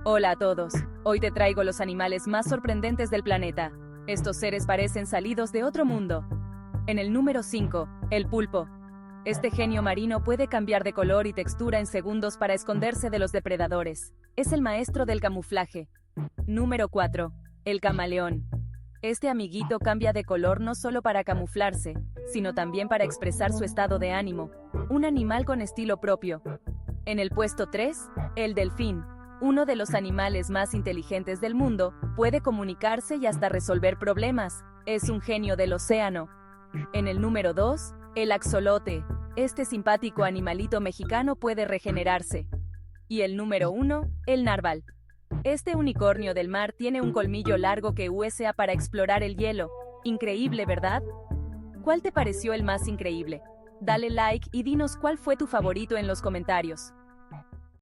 Hola a todos. Hoy te traigo los animales más sorprendentes del planeta. Estos seres parecen salidos de otro mundo. En el número 5, el pulpo. Este genio marino puede cambiar de color y textura en segundos para esconderse de los depredadores. Es el maestro del camuflaje. Número 4, el camaleón. Este amiguito cambia de color no solo para camuflarse, sino también para expresar su estado de ánimo. Un animal con estilo propio. En el puesto 3, el delfín. Uno de los animales más inteligentes del mundo, puede comunicarse y hasta resolver problemas. Es un genio del océano. En el número 2, el axolote. Este simpático animalito mexicano puede regenerarse. Y el número 1, el narval. Este unicornio del mar tiene un colmillo largo que usa para explorar el hielo. Increíble, ¿verdad? ¿Cuál te pareció el más increíble? Dale like y dinos cuál fue tu favorito en los comentarios.